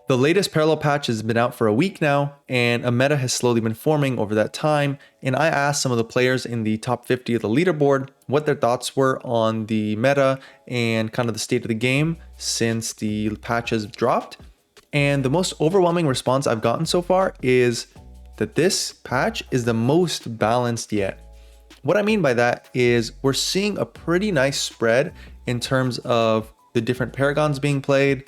The latest parallel patch has been out for a week now, and a meta has slowly been forming over that time. And I asked some of the players in the top 50 of the leaderboard what their thoughts were on the meta and kind of the state of the game since the patch has dropped. And the most overwhelming response I've gotten so far is that this patch is the most balanced yet. What I mean by that is we're seeing a pretty nice spread in terms of the different paragons being played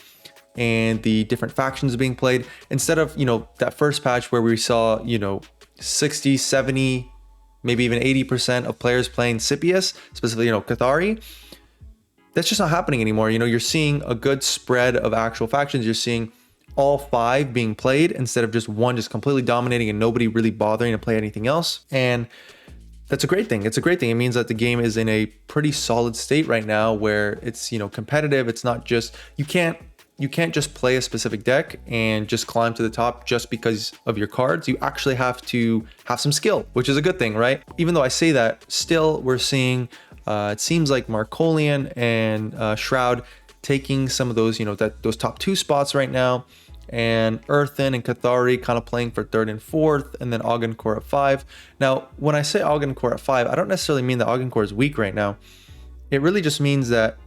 and the different factions being played, instead of, that first patch where we saw, 60, 70, maybe even 80% of players playing Scipius, specifically, Cathari. That's just not happening anymore. You're seeing a good spread of actual factions. You're seeing all 5 being played instead of just one just completely dominating and nobody really bothering to play anything else. And that's a great thing. It's a great thing. It means that the game is in a pretty solid state right now where it's, competitive. It's not just, you can't just play a specific deck and just climb to the top just because of your cards. You actually have to have some skill, which is a good thing, right? Even though I say that, still we're seeing, it seems like Markolian and Shroud taking some of those, those top 2 spots right now, and Earthen and Cathari kind of playing for 3rd and 4th, and then Augencore at 5. Now, when I say Augencore at 5, I don't necessarily mean that Augencore is weak right now. It really just means that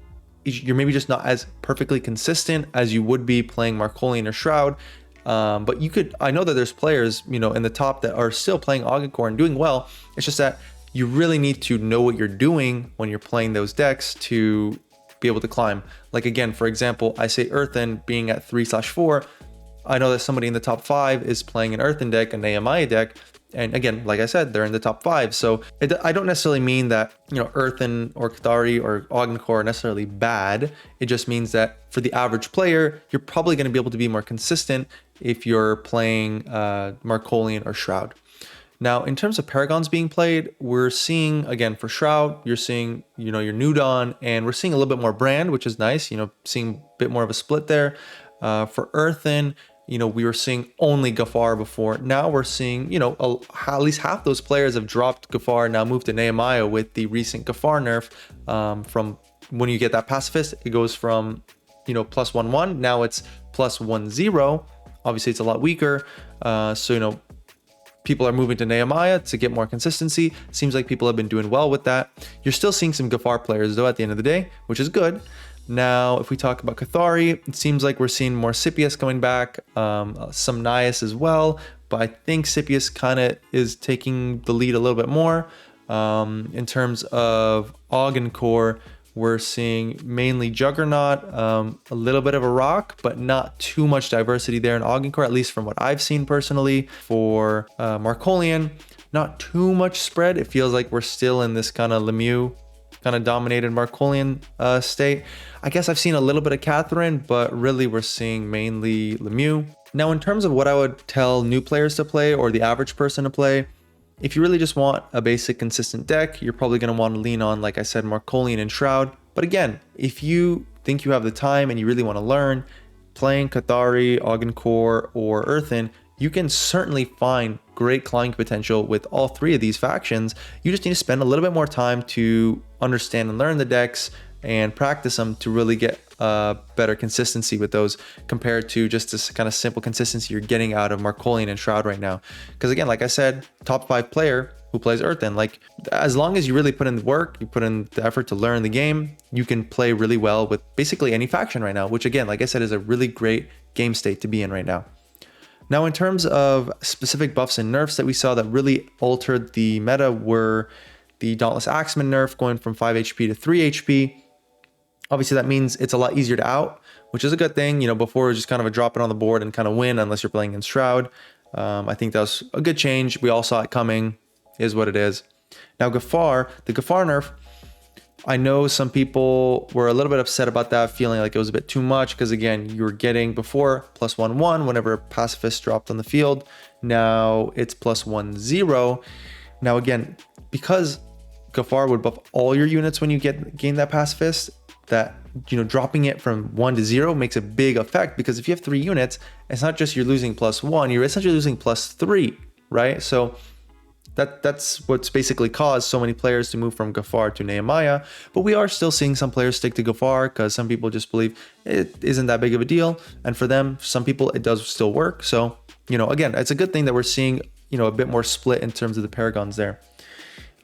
you're maybe just not as perfectly consistent as you would be playing Markolian or Shroud. But I know that there's players, in the top that are still playing Augencore and doing well. It's just that you really need to know what you're doing when you're playing those decks to be able to climb. Like again, for example, I say Earthen being at 3/4. I know that somebody in the top 5 is playing an Earthen deck, a Nehemiah deck. And again, like I said, they're in the top 5. So I don't necessarily mean that, Earthen or Cathari or Augencore are necessarily bad. It just means that for the average player, you're probably going to be able to be more consistent if you're playing Markolian or Shroud. Now, in terms of paragons being played, we're seeing, again, for Shroud, you're seeing, your Nudon, and we're seeing a little bit more Brand, which is nice, seeing a bit more of a split there. For Earthen, we were seeing only Gafar before. Now we're seeing, at least half those players have dropped Gafar, now moved to Nehemiah with the recent Gafar nerf. From when you get that pacifist, it goes from, +1/1. Now it's +1/0. Obviously, it's a lot weaker. So, people are moving to Nehemiah to get more consistency. Seems like people have been doing well with that. You're still seeing some Gafar players, though, at the end of the day, which is good. Now, if we talk about Cathari, it seems like we're seeing more Scipius coming back, some Nias as well, but I think Scipius kind of is taking the lead a little bit more. In terms of Augencore, we're seeing mainly Juggernaut, a little bit of a Rock, but not too much diversity there in Augencore, at least from what I've seen personally. For Markolian, not too much spread. It feels like we're still in this kind of Lemieux kind of dominated Markolian state. I guess I've seen a little bit of Catherine, but really we're seeing mainly Lemieux. Now, in terms of what I would tell new players to play or the average person to play, if you really just want a basic consistent deck, you're probably going to want to lean on, like I said, Markolian and Shroud. But again, if you think you have the time and you really want to learn, playing Cathari, Augencore, or Earthen, you can certainly find great climbing potential with all 3 of these factions. You just need to spend a little bit more time to understand and learn the decks and practice them to really get better consistency with those compared to just this kind of simple consistency you're getting out of Markolian and Shroud right now. Because again, like I said, top 5 player who plays Earthen, like as long as you really put in the work, you put in the effort to learn the game, you can play really well with basically any faction right now, which again, like I said, is a really great game state to be in right now. Now, in terms of specific buffs and nerfs that we saw that really altered the meta were the Dauntless Axeman nerf going from 5 HP to 3 HP. Obviously, that means it's a lot easier to out, which is a good thing. Before it was just kind of a drop it on the board and kind of win unless you're playing against Shroud. I think that was a good change. We all saw it coming, is what it is. Now, Gafar, the Gafar nerf, I know some people were a little bit upset about that, feeling like it was a bit too much because, again, you were getting before +1/1 whenever a pacifist dropped on the field. Now it's +1/0. Now, again, because Gafar would buff all your units when you gain that pacifist, that, dropping it from 1 to 0 makes a big effect, because if you have 3 units, it's not just you're losing +1, you're essentially losing +3, right? So That's what's basically caused so many players to move from Gafar to Nehemiah. But we are still seeing some players stick to Gafar because some people just believe it isn't that big of a deal. And for them, some people, it does still work. So, again, it's a good thing that we're seeing, a bit more split in terms of the Paragons there.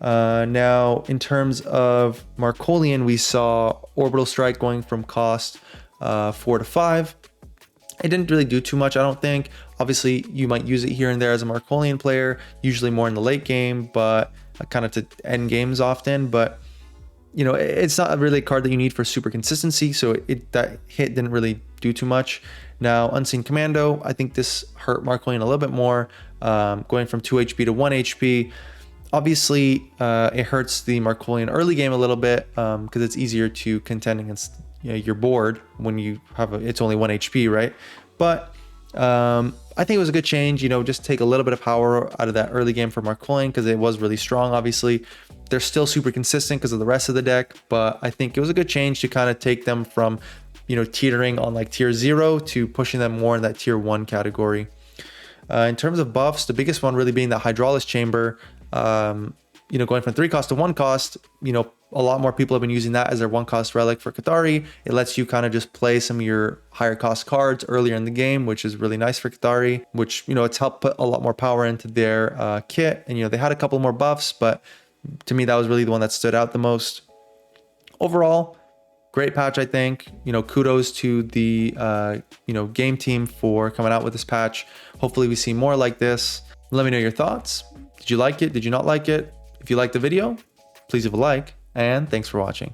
Now, in terms of Markolian, we saw Orbital Strike going from cost 4 to 5. It didn't really do too much, I don't think. Obviously, you might use it here and there as a Markolian player, usually more in the late game, but kind of to end games often. But, it's not really a card that you need for super consistency, so that hit didn't really do too much. Now, Unseen Commando, I think this hurt Markolian a little bit more, going from 2 HP to 1 HP. Obviously, it hurts the Markolian early game a little bit because it's easier to contend against your board when you have it's only 1 HP, right? But I think it was a good change, just take a little bit of power out of that early game for Markolian because it was really strong. Obviously, they're still super consistent because of the rest of the deck, but I think it was a good change to kind of take them from, teetering on like tier 0 to pushing them more in that tier 1 category. In terms of buffs, the biggest one really being that Hydraulis Chamber, going from 3 cost to 1 cost, a lot more people have been using that as their 1 cost relic for Qatari. It lets you kind of just play some of your higher cost cards earlier in the game, which is really nice for Qatari, which, it's helped put a lot more power into their kit. And, they had a couple more buffs, but to me, that was really the one that stood out the most. Overall, great patch, I think. Kudos to the, game team for coming out with this patch. Hopefully we see more like this. Let me know your thoughts. Did you like it? Did you not like it? If you liked the video, please leave a like, and thanks for watching.